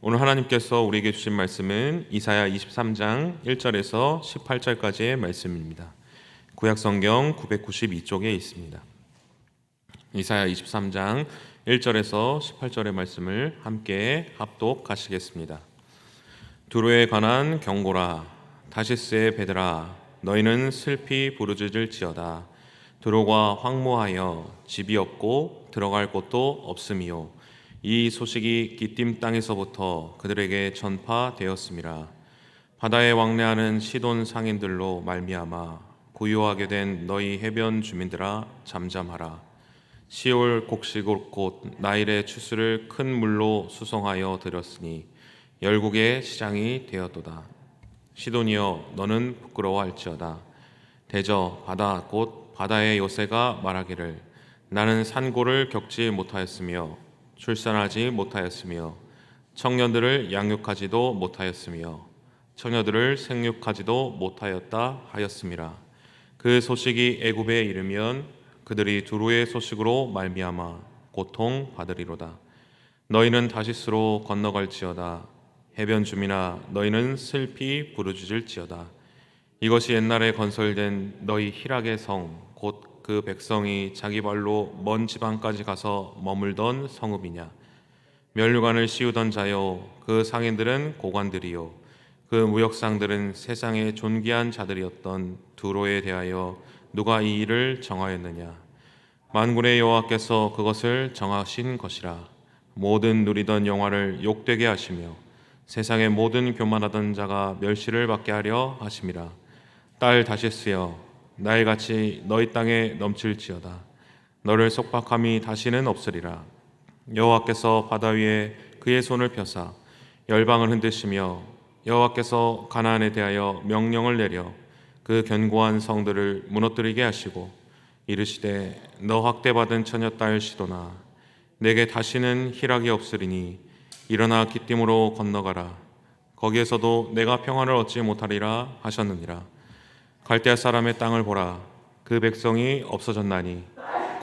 오늘 하나님께서 우리에게 주신 말씀은 이사야 23장 1절에서 18절까지의 말씀입니다. 구약성경 992쪽에 있습니다. 이사야 23장 1절에서 18절의 말씀을 함께 합독하시겠습니다. 두로에 관한 경고라. 다시스의 배들아, 너희는 슬피 부르짖을지어다. 두로가 황무하여 집이 없고 들어갈 곳도 없음이요, 이 소식이 기띔 땅에서부터 그들에게 전파되었음이라. 바다에 왕래하는 시돈 상인들로 말미암아 고요하게 된 너희 해변 주민들아, 잠잠하라. 시올 곡식을 곧 나일의 추수를 큰 물로 수송하여 들였으니 열국의 시장이 되었도다. 시돈이여, 너는 부끄러워할지어다. 대저 바다 곧 바다의 요새가 말하기를, 나는 산고를 겪지 못하였으며 출산하지 못하였으며 청년들을 양육하지도 못하였으며 처녀들을 생육하지도 못하였다 하였음이라. 그 소식이 애굽에 이르면 그들이 두로의 소식으로 말미암아 고통 받으리로다. 너희는 다시스로 건너갈지어다. 해변 주민아, 너희는 슬피 부르짖을지어다. 이것이 옛날에 건설된 너희 희락의 성, 곧 그 백성이 자기 발로 먼 지방까지 가서 머물던 성읍이냐. 면류관을 씌우던 자요, 그 상인들은 고관들이요, 그 무역상들은 세상의 존귀한 자들이었던 두로에 대하여 누가 이 일을 정하였느냐. 만군의 여호와께서 그것을 정하신 것이라. 모든 누리던 영화를 욕되게 하시며 세상의 모든 교만하던 자가 멸시를 받게 하려 하심이라. 딸 다시스여, 나일같이 너희 땅에 넘칠지어다. 너를 속박함이 다시는 없으리라. 여호와께서 바다 위에 그의 손을 펴사 열방을 흔드시며 여호와께서 가나안에 대하여 명령을 내려 그 견고한 성들을 무너뜨리게 하시고 이르시되, 너 학대받은 처녀 딸 시도나, 내게 다시는 희락이 없으리니 일어나 기띔으로 건너가라. 거기에서도 내가 평안을 얻지 못하리라 하셨느니라. 갈대아 사람의 땅을 보라. 그 백성이 없어졌나니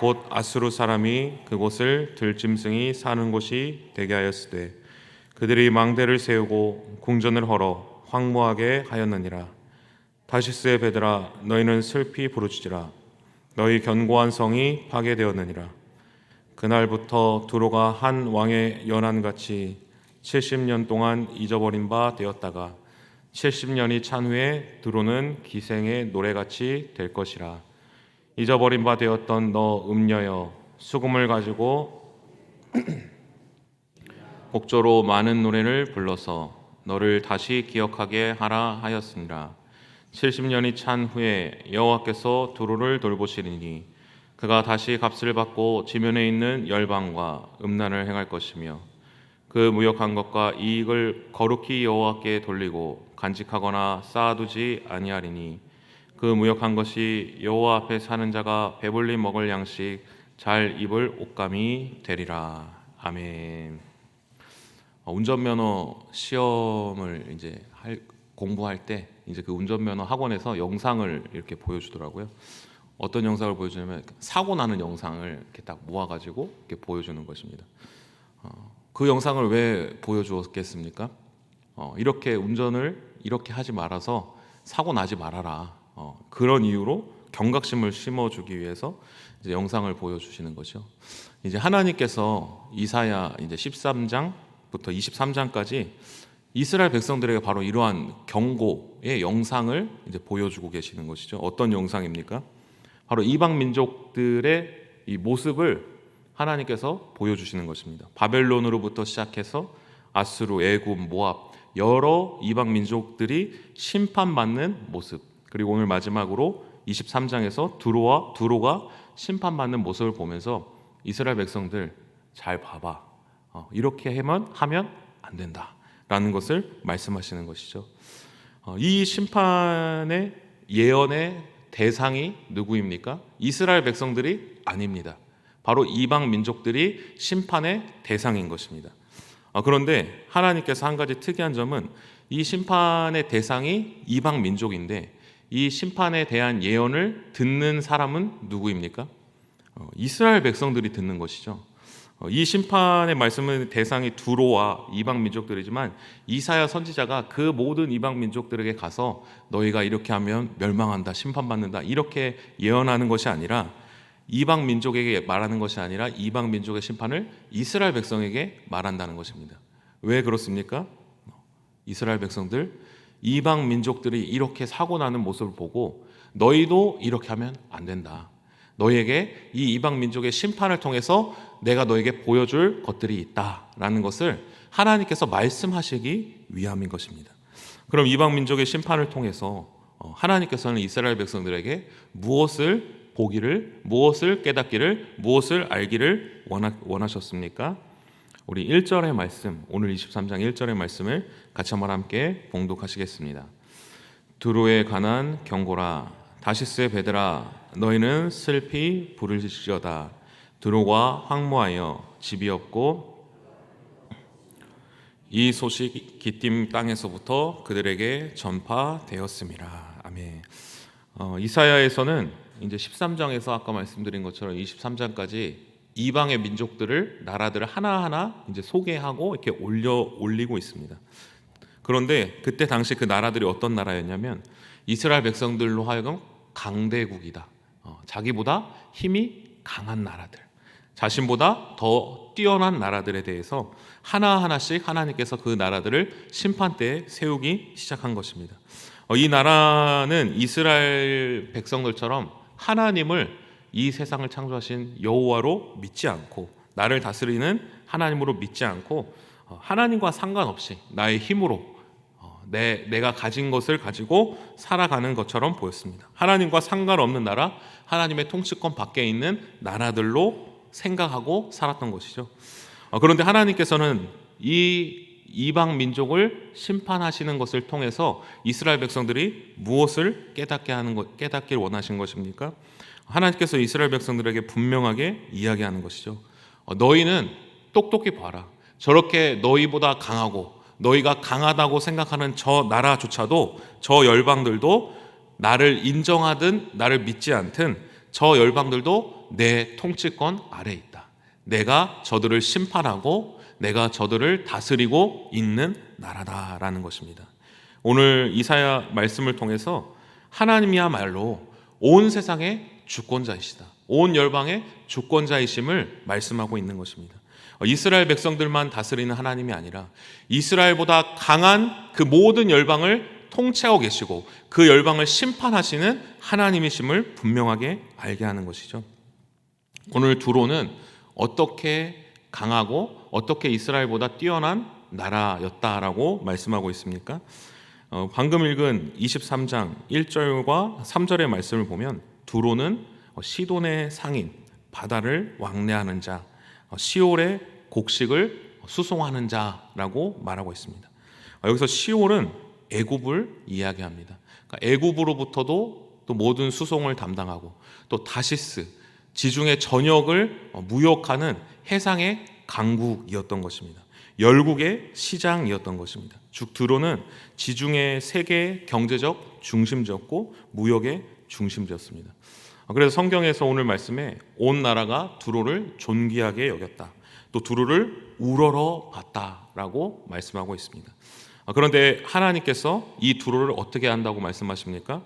곧 아수르 사람이 그곳을 들짐승이 사는 곳이 되게 하였으되 그들이 망대를 세우고 궁전을 헐어 황무하게 하였느니라. 다시스의 배들아, 너희는 슬피 부르짖으라. 너희 견고한 성이 파괴되었느니라. 그날부터 두로가 한 왕의 연한같이 70년 동안 잊어버린 바 되었다가 70년이 찬 후에 두로는 기생의 노래같이 될 것이라. 잊어버린 바 되었던 너 음녀여, 수금을 가지고 곡조로 많은 노래를 불러서 너를 다시 기억하게 하라 하였으니라. 70년이 찬 후에 여호와께서 두로를 돌보시리니 그가 다시 값을 받고 지면에 있는 열방과 음란을 행할 것이며 그 무역한 것과 이익을 거룩히 여호와께 돌리고 간직하거나 쌓아두지 아니하리니 그 무역한 것이 여호와 앞에 사는 자가 배불리 먹을 양식, 잘 입을 옷감이 되리라. 아멘. 운전면허 시험을 이제 공부할 때 이제 그 운전면허 학원에서 영상을 이렇게 보여주더라고요. 어떤 영상을 보여주냐면 사고 나는 영상을 이렇게 딱 모아가지고 이렇게 보여주는 것입니다. 그 영상을 왜 보여주었겠습니까? 이렇게 운전을 이렇게 하지 말아서 사고 나지 말아라. 그런 이유로 경각심을 심어주기 위해서 이제 영상을 보여주시는 거죠. 이제 하나님께서 이사야 이제 13장부터 23장까지 이스라엘 백성들에게 바로 이러한 경고의 영상을 이제 보여주고 계시는 것이죠. 어떤 영상입니까? 바로 이방 민족들의 이 모습을 하나님께서 보여주시는 것입니다. 바벨론으로부터 시작해서 아수르, 애굽, 모압 여러 이방 민족들이 심판받는 모습, 그리고 오늘 마지막으로 23장에서 두로가 심판받는 모습을 보면서 이스라엘 백성들 잘 봐봐, 이렇게 하면 안 된다라는 것을 말씀하시는 것이죠. 이 심판의 예언의 대상이 누구입니까? 이스라엘 백성들이 아닙니다. 바로 이방 민족들이 심판의 대상인 것입니다. 그런데 하나님께서 한 가지 특이한 점은 이 심판의 대상이 이방 민족인데 이 심판에 대한 예언을 듣는 사람은 누구입니까? 이스라엘 백성들이 듣는 것이죠. 이 심판의 말씀은 대상이 두로와 이방 민족들이지만 이사야 선지자가 그 모든 이방 민족들에게 가서 너희가 이렇게 하면 멸망한다, 심판받는다 이렇게 예언하는 것이 아니라, 이방 민족에게 말하는 것이 아니라 이방 민족의 심판을 이스라엘 백성에게 말한다는 것입니다. 왜 그렇습니까? 이스라엘 백성들, 이방 민족들이 이렇게 사고 나는 모습을 보고 너희도 이렇게 하면 안 된다. 너희에게 이 이방 민족의 심판을 통해서 내가 너에게 보여줄 것들이 있다라는 것을 하나님께서 말씀하시기 위함인 것입니다. 그럼 이방 민족의 심판을 통해서 하나님께서는 이스라엘 백성들에게 무엇을 보기를, 무엇을 깨닫기를, 무엇을 알기를 원하셨습니까? 우리 1절의 말씀, 오늘 23장 1절의 말씀을 같이 한번 함께 봉독하시겠습니다. 두로에 관한 경고라. 다시스의 배들아, 너희는 슬피 부르짖으려다. 두로가 황무하여 집이 없고 이 소식 기띔 땅에서부터 그들에게 전파되었음이라. 아멘. 이사야에서는 이제 13장에서 아까 말씀드린 것처럼 23장까지 이방의 민족들을, 나라들을 하나하나 이제 소개하고 이렇게 올리고 있습니다. 그런데 그때 당시 그 나라들이 어떤 나라였냐면 이스라엘 백성들로 하여금 강대국이다. 자기보다 힘이 강한 나라들, 자신보다 더 뛰어난 나라들에 대해서 하나하나씩 하나님께서 그 나라들을 심판대에 세우기 시작한 것입니다. 이 나라는 이스라엘 백성들처럼 하나님을, 이 세상을 창조하신 여호와로 믿지 않고, 나를 다스리는 하나님으로 믿지 않고 하나님과 상관없이 나의 힘으로 내가 가진 것을 가지고 살아가는 것처럼 보였습니다. 하나님과 상관없는 나라, 하나님의 통치권 밖에 있는 나라들로 생각하고 살았던 것이죠. 그런데 하나님께서는 이 이방 민족을 심판하시는 것을 통해서 이스라엘 백성들이 무엇을 깨닫길 원하신 것입니까? 하나님께서 이스라엘 백성들에게 분명하게 이야기하는 것이죠. 너희는 똑똑히 봐라. 저렇게 너희보다 강하고 너희가 강하다고 생각하는 저 나라조차도, 저 열방들도 나를 인정하든 나를 믿지 않든 저 열방들도 내 통치권 아래에 있다. 내가 저들을 심판하고 내가 저들을 다스리고 있는 나라다라는 것입니다. 오늘 이사야 말씀을 통해서 하나님이야말로 온 세상의 주권자이시다, 온 열방의 주권자이심을 말씀하고 있는 것입니다. 이스라엘 백성들만 다스리는 하나님이 아니라 이스라엘보다 강한 그 모든 열방을 통치하고 계시고 그 열방을 심판하시는 하나님이심을 분명하게 알게 하는 것이죠. 오늘 두로는 어떻게 강하고 어떻게 이스라엘보다 뛰어난 나라였다라고 말씀하고 있습니까? 방금 읽은 23장 1절과 3절의 말씀을 보면 두로는 시돈의 상인, 바다를 왕래하는 자, 시올의 곡식을 수송하는 자라고 말하고 있습니다. 여기서 시올은 애굽을 이야기합니다. 그러니까 애굽으로부터도 또 모든 수송을 담당하고 또 다시스, 지중해 전역을 무역하는 해상의 강국이었던 것입니다. 열국의 시장이었던 것입니다. 즉 두로는 지중해 세계 경제적 중심지였고 무역의 중심지였습니다. 그래서 성경에서 오늘 말씀에 온 나라가 두로를 존귀하게 여겼다, 또 두로를 우러러 봤다라고 말씀하고 있습니다. 그런데 하나님께서 이 두로를 어떻게 한다고 말씀하십니까?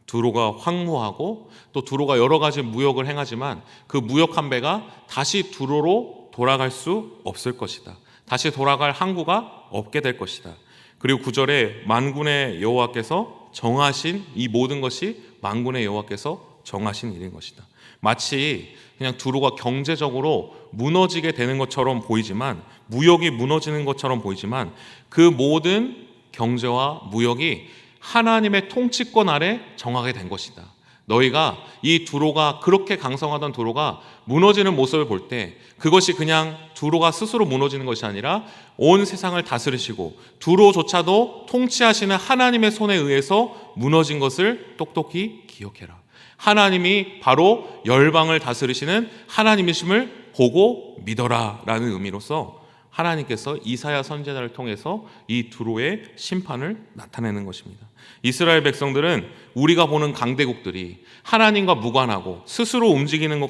두로가 황무하고 또 두로가 여러 가지 무역을 행하지만 그 무역한 배가 다시 두로로 돌아갈 수 없을 것이다. 다시 돌아갈 항구가 없게 될 것이다. 그리고 9절에 만군의 여호와께서 정하신 이 모든 것이 만군의 여호와께서 정하신 일인 것이다. 마치 그냥 두로가 경제적으로 무너지게 되는 것처럼 보이지만, 무역이 무너지는 것처럼 보이지만 그 모든 경제와 무역이 하나님의 통치권 아래 정하게 된 것이다. 너희가 이 두로가, 그렇게 강성하던 두로가 무너지는 모습을 볼 때 그것이 그냥 두로가 스스로 무너지는 것이 아니라 온 세상을 다스리시고 두로조차도 통치하시는 하나님의 손에 의해서 무너진 것을 똑똑히 기억해라. 하나님이 바로 열방을 다스리시는 하나님이심을 보고 믿어라 라는 의미로서 하나님께서 이사야 선지자를 통해서 이 두로의 심판을 나타내는 것입니다. 이스라엘 백성들은 우리가 보는 강대국들이 하나님과 무관하고 스스로 움직이는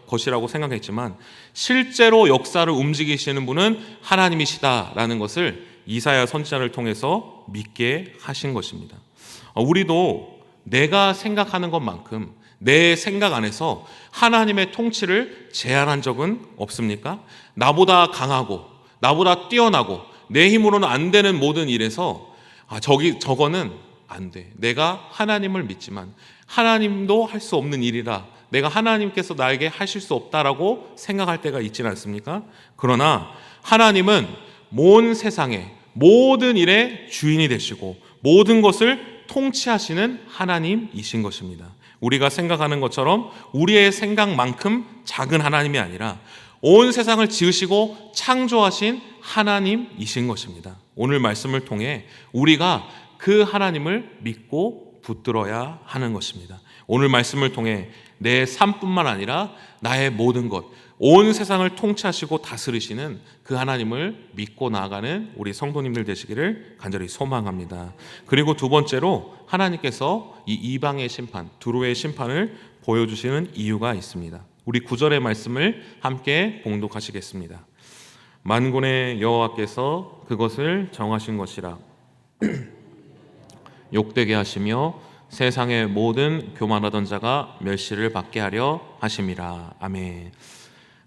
것이라고 생각했지만 실제로 역사를 움직이시는 분은 하나님이시다라는 것을 이사야 선지자를 통해서 믿게 하신 것입니다. 우리도 내가 생각하는 것만큼 내 생각 안에서 하나님의 통치를 제한한 적은 없습니까? 나보다 강하고 나보다 뛰어나고 내 힘으로는 안 되는 모든 일에서 저거는 안 돼. 내가 하나님을 믿지만 하나님도 할 수 없는 일이라 내가 하나님께서 나에게 하실 수 없다라고 생각할 때가 있지는 않습니까? 그러나 하나님은 온 세상의 모든 일의 주인이 되시고 모든 것을 통치하시는 하나님이신 것입니다. 우리가 생각하는 것처럼 우리의 생각만큼 작은 하나님이 아니라 온 세상을 지으시고 창조하신 하나님이신 것입니다. 오늘 말씀을 통해 우리가 그 하나님을 믿고 붙들어야 하는 것입니다. 오늘 말씀을 통해 내 삶뿐만 아니라 나의 모든 것, 온 세상을 통치하시고 다스리시는 그 하나님을 믿고 나아가는 우리 성도님들 되시기를 간절히 소망합니다. 그리고 두 번째로 하나님께서 이 이방의 심판, 두로의 심판을 보여주시는 이유가 있습니다. 우리 9절의 말씀을 함께 봉독하시겠습니다. 만군의 여호와께서 그것을 정하신 것이라 욕되게 하시며 세상의 모든 교만하던 자가 멸시를 받게 하려 하심이라. 아멘.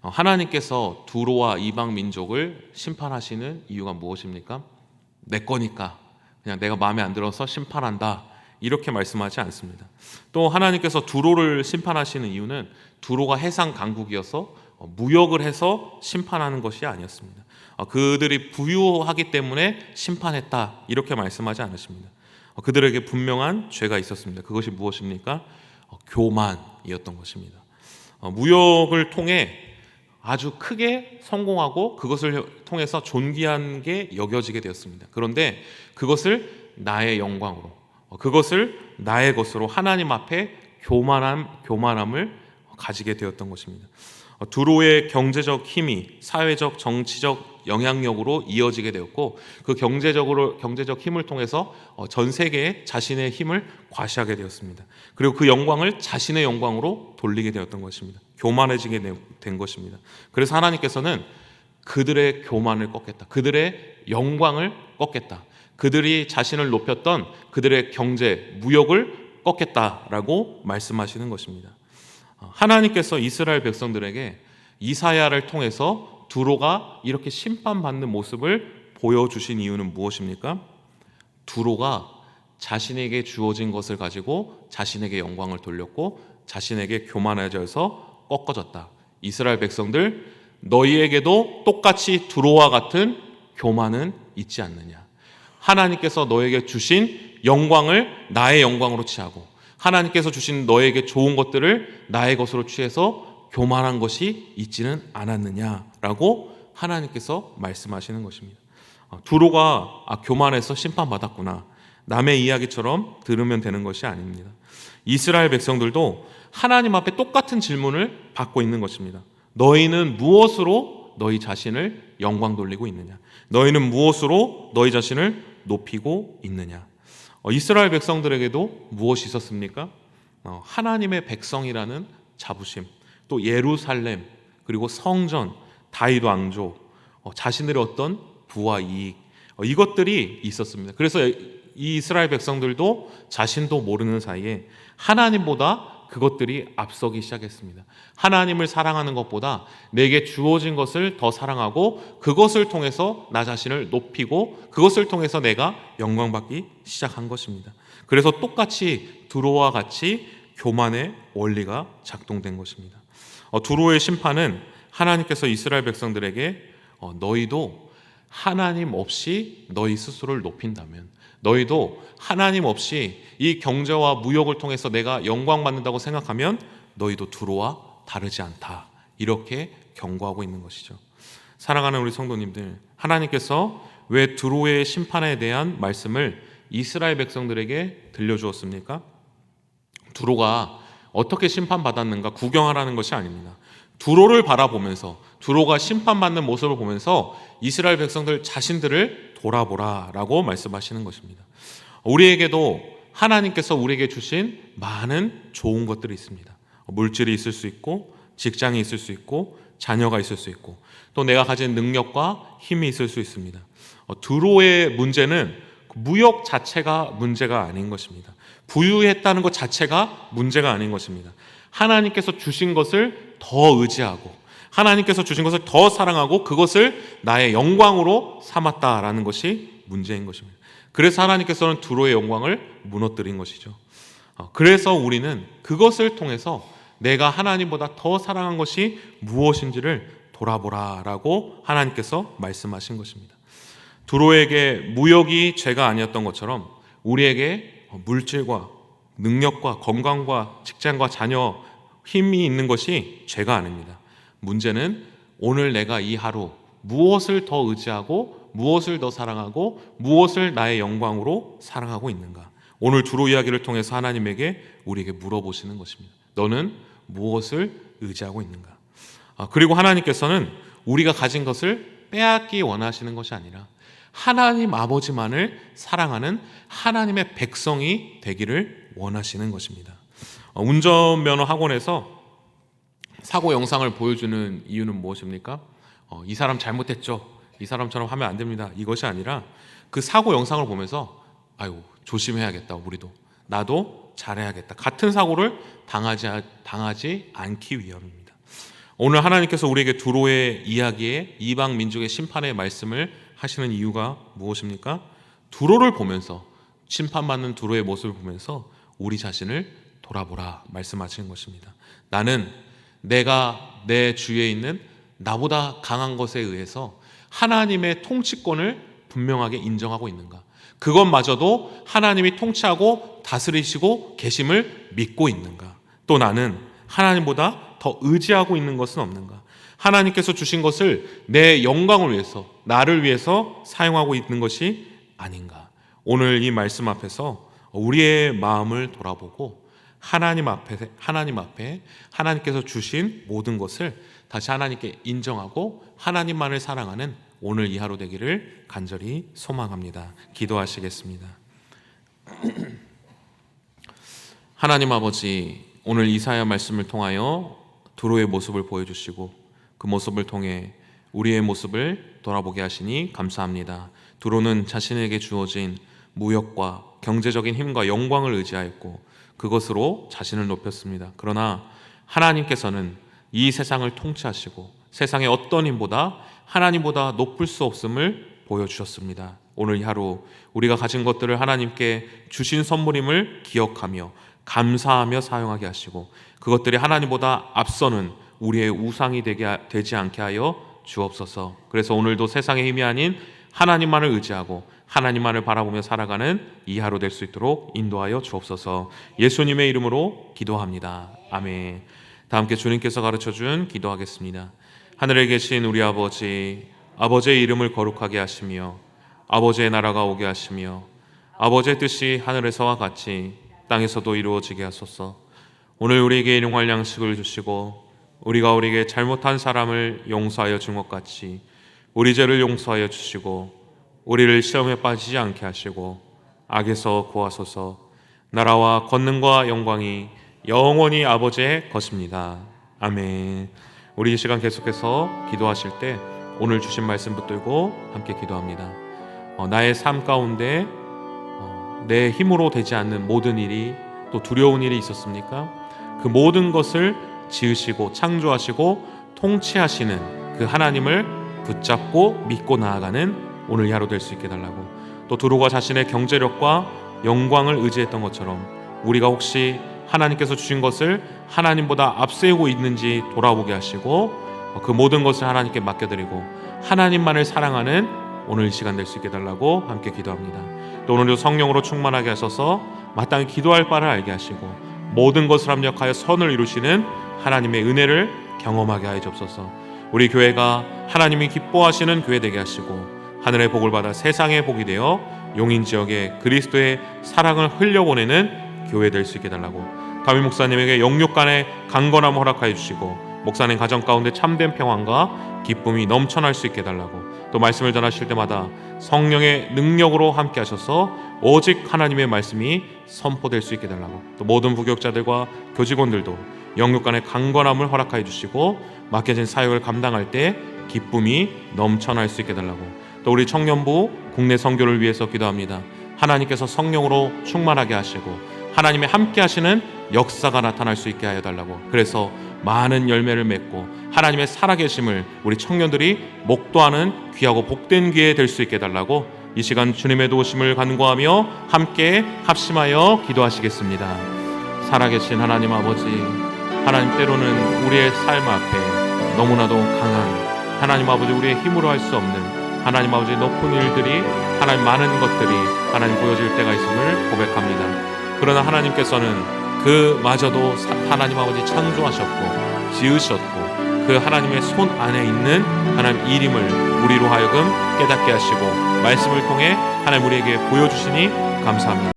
하나님께서 두로와 이방 민족을 심판하시는 이유가 무엇입니까? 내 거니까 그냥 내가 마음에 안 들어서 심판한다 이렇게 말씀하지 않습니다. 또 하나님께서 두로를 심판하시는 이유는 두로가 해상 강국이어서 무역을 해서 심판하는 것이 아니었습니다. 그들이 부유하기 때문에 심판했다 이렇게 말씀하지 않으십니다. 그들에게 분명한 죄가 있었습니다. 그것이 무엇입니까? 교만이었던 것입니다. 무역을 통해 아주 크게 성공하고 그것을 통해서 존귀한 게 여겨지게 되었습니다. 그런데 그것을 나의 영광으로, 그것을 나의 것으로 하나님 앞에 교만함을 가지게 되었던 것입니다. 두로의 경제적 힘이 사회적, 정치적 영향력으로 이어지게 되었고 그 경제적 힘을 통해서 전 세계에 자신의 힘을 과시하게 되었습니다. 그리고 그 영광을 자신의 영광으로 돌리게 되었던 것입니다. 교만해지게 된 것입니다. 그래서 하나님께서는 그들의 교만을 꺾겠다. 그들의 영광을 꺾겠다. 그들이 자신을 높였던 그들의 경제, 무역을 꺾겠다라고 말씀하시는 것입니다. 하나님께서 이스라엘 백성들에게 이사야를 통해서 두로가 이렇게 심판받는 모습을 보여주신 이유는 무엇입니까? 두로가 자신에게 주어진 것을 가지고 자신에게 영광을 돌렸고 자신에게 교만해져서 꺾어졌다. 이스라엘 백성들, 너희에게도 똑같이 두로와 같은 교만은 있지 않느냐. 하나님께서 너에게 주신 영광을 나의 영광으로 취하고 하나님께서 주신 너에게 좋은 것들을 나의 것으로 취해서 교만한 것이 있지는 않았느냐라고 하나님께서 말씀하시는 것입니다. 두로가 교만해서 심판받았구나. 남의 이야기처럼 들으면 되는 것이 아닙니다. 이스라엘 백성들도 하나님 앞에 똑같은 질문을 받고 있는 것입니다. 너희는 무엇으로 너희 자신을 영광 돌리고 있느냐? 너희는 무엇으로 너희 자신을 높이고 있느냐? 이스라엘 백성들에게도 무엇이 있었습니까? 하나님의 백성이라는 자부심, 또 예루살렘, 그리고 성전, 다윗 왕조, 자신들의 어떤 부와 이익, 이것들이 있었습니다. 그래서 이 이스라엘 백성들도 자신도 모르는 사이에 하나님보다 그것들이 앞서기 시작했습니다. 하나님을 사랑하는 것보다 내게 주어진 것을 더 사랑하고 그것을 통해서 나 자신을 높이고 그것을 통해서 내가 영광받기 시작한 것입니다. 그래서 똑같이 두로와 같이 교만의 원리가 작동된 것입니다. 두로의 심판은 하나님께서 이스라엘 백성들에게 너희도 하나님 없이 너희 스스로를 높인다면, 너희도 하나님 없이 이 경제와 무역을 통해서 내가 영광받는다고 생각하면 너희도 두로와 다르지 않다. 이렇게 경고하고 있는 것이죠. 사랑하는 우리 성도님들, 하나님께서 왜 두로의 심판에 대한 말씀을 이스라엘 백성들에게 들려주었습니까? 두로가 어떻게 심판받았는가 구경하라는 것이 아닙니다. 두로를 바라보면서 두로가 심판받는 모습을 보면서 이스라엘 백성들 자신들을 돌아보라라고 말씀하시는 것입니다. 우리에게도 하나님께서 우리에게 주신 많은 좋은 것들이 있습니다. 물질이 있을 수 있고, 직장이 있을 수 있고, 자녀가 있을 수 있고, 또 내가 가진 능력과 힘이 있을 수 있습니다. 두로의 문제는 무역 자체가 문제가 아닌 것입니다. 부유했다는 것 자체가 문제가 아닌 것입니다. 하나님께서 주신 것을 더 의지하고, 하나님께서 주신 것을 더 사랑하고, 그것을 나의 영광으로 삼았다라는 것이 문제인 것입니다. 그래서 하나님께서는 두로의 영광을 무너뜨린 것이죠. 그래서 우리는 그것을 통해서 내가 하나님보다 더 사랑한 것이 무엇인지를 돌아보라라고 하나님께서 말씀하신 것입니다. 두로에게 무역이 죄가 아니었던 것처럼 우리에게 물질과 능력과 건강과 직장과 자녀, 힘이 있는 것이 죄가 아닙니다. 문제는 오늘 내가 이 하루 무엇을 더 의지하고, 무엇을 더 사랑하고, 무엇을 나의 영광으로 사랑하고 있는가. 오늘 두로 이야기를 통해서 하나님에게 우리에게 물어보시는 것입니다. 너는 무엇을 의지하고 있는가? 그리고 하나님께서는 우리가 가진 것을 빼앗기 원하시는 것이 아니라 하나님 아버지만을 사랑하는 하나님의 백성이 되기를 원하시는 것입니다. 운전면허 학원에서 사고 영상을 보여주는 이유는 무엇입니까? 이 사람 잘못했죠, 이 사람처럼 하면 안 됩니다, 이것이 아니라 그 사고 영상을 보면서 아유, 조심해야겠다, 우리도, 나도 잘해야겠다, 같은 사고를 당하지 않기 위함입니다. 오늘 하나님께서 우리에게 두로의 이야기에 이방 민족의 심판의 말씀을 하시는 이유가 무엇입니까? 두로를 보면서, 심판받는 두로의 모습을 보면서 우리 자신을 돌아보라 말씀하시는 것입니다. 나는 내가 내 주위에 있는 나보다 강한 것에 의해서 하나님의 통치권을 분명하게 인정하고 있는가? 그것마저도 하나님이 통치하고 다스리시고 계심을 믿고 있는가? 또 나는 하나님보다 더 의지하고 있는 것은 없는가? 하나님께서 주신 것을 내 영광을 위해서, 나를 위해서 사용하고 있는 것이 아닌가? 오늘 이 말씀 앞에서 우리의 마음을 돌아보고 하나님 앞에 하나님께서 주신 모든 것을 다시 하나님께 인정하고 하나님만을 사랑하는 오늘 이 하루 되기를 간절히 소망합니다. 기도하시겠습니다. 하나님 아버지, 오늘 이사야 말씀을 통하여 두로의 모습을 보여주시고 그 모습을 통해 우리의 모습을 돌아보게 하시니 감사합니다. 두로는 자신에게 주어진 무역과 경제적인 힘과 영광을 의지하였고 그것으로 자신을 높였습니다. 그러나 하나님께서는 이 세상을 통치하시고 세상의 어떤 힘보다 하나님보다 높을 수 없음을 보여주셨습니다. 오늘 이 하루 우리가 가진 것들을 하나님께 주신 선물임을 기억하며 감사하며 사용하게 하시고 그것들이 하나님보다 앞서는 우리의 우상이 되지 않게 하여 주옵소서. 그래서 오늘도 세상의 힘이 아닌 하나님만을 의지하고 하나님만을 바라보며 살아가는 이 하루 될 수 있도록 인도하여 주옵소서. 예수님의 이름으로 기도합니다. 아멘. 다 함께 주님께서 가르쳐준 기도하겠습니다. 하늘에 계신 우리 아버지, 아버지의 이름을 거룩하게 하시며 아버지의 나라가 오게 하시며 아버지의 뜻이 하늘에서와 같이 땅에서도 이루어지게 하소서. 오늘 우리에게 일용할 양식을 주시고 우리가 우리에게 잘못한 사람을 용서하여 준 것 같이 우리 죄를 용서하여 주시고 우리를 시험에 빠지지 않게 하시고 악에서 구하소서. 나라와 권능과 영광이 영원히 아버지의 것입니다. 아멘. 우리 이 시간 계속해서 기도하실 때 오늘 주신 말씀 붙들고 함께 기도합니다. 나의 삶 가운데 내 힘으로 되지 않는 모든 일이, 또 두려운 일이 있었습니까? 그 모든 것을 지으시고 창조하시고 통치하시는 그 하나님을 붙잡고 믿고 나아가는 오늘 이 하루 될 수 있게 달라고, 또 두로가 자신의 경제력과 영광을 의지했던 것처럼 우리가 혹시 하나님께서 주신 것을 하나님보다 앞세우고 있는지 돌아보게 하시고 그 모든 것을 하나님께 맡겨드리고 하나님만을 사랑하는 오늘 이 시간 될 수 있게 달라고 함께 기도합니다. 또 오늘도 성령으로 충만하게 하셔서 마땅히 기도할 바를 알게 하시고 모든 것을 합력하여 선을 이루시는 하나님의 은혜를 경험하게 하여 주옵소서. 우리 교회가 하나님이 기뻐하시는 교회 되게 하시고 하늘의 복을 받아 세상의 복이 되어 용인 지역에 그리스도의 사랑을 흘려보내는 교회 될 수 있게 달라고, 다윗 목사님에게 영육간의 강건함을 허락하여 주시고 목사님 가정 가운데 참된 평안과 기쁨이 넘쳐날 수 있게 해달라고, 또 말씀을 전하실 때마다 성령의 능력으로 함께 하셔서 오직 하나님의 말씀이 선포될 수 있게 해달라고, 또 모든 부교육자들과 교직원들도 영육 간의 강건함을 허락하여 주시고 맡겨진 사역을 감당할 때 기쁨이 넘쳐날 수 있게 해달라고, 또 우리 청년부 국내 선교를 위해서 기도합니다. 하나님께서 성령으로 충만하게 하시고 하나님의 함께 하시는 역사가 나타날 수 있게 하여 달라고, 그래서 많은 열매를 맺고 하나님의 살아계심을 우리 청년들이 목도하는 귀하고 복된 기회 될 수 있게 해달라고, 이 시간 주님의 도우심을 간구하며 함께 합심하여 기도하시겠습니다. 살아계신 하나님 아버지, 하나님, 때로는 우리의 삶 앞에 너무나도 강한 하나님 아버지, 우리의 힘으로 할 수 없는 하나님 아버지 높은 일들이, 하나님 많은 것들이 하나님 보여질 때가 있음을 고백합니다. 그러나 하나님께서는 그마저도 하나님 아버지 창조하셨고 지으셨고 그 하나님의 손 안에 있는 하나님 이름을 우리로 하여금 깨닫게 하시고 말씀을 통해 하나님 우리에게 보여주시니 감사합니다.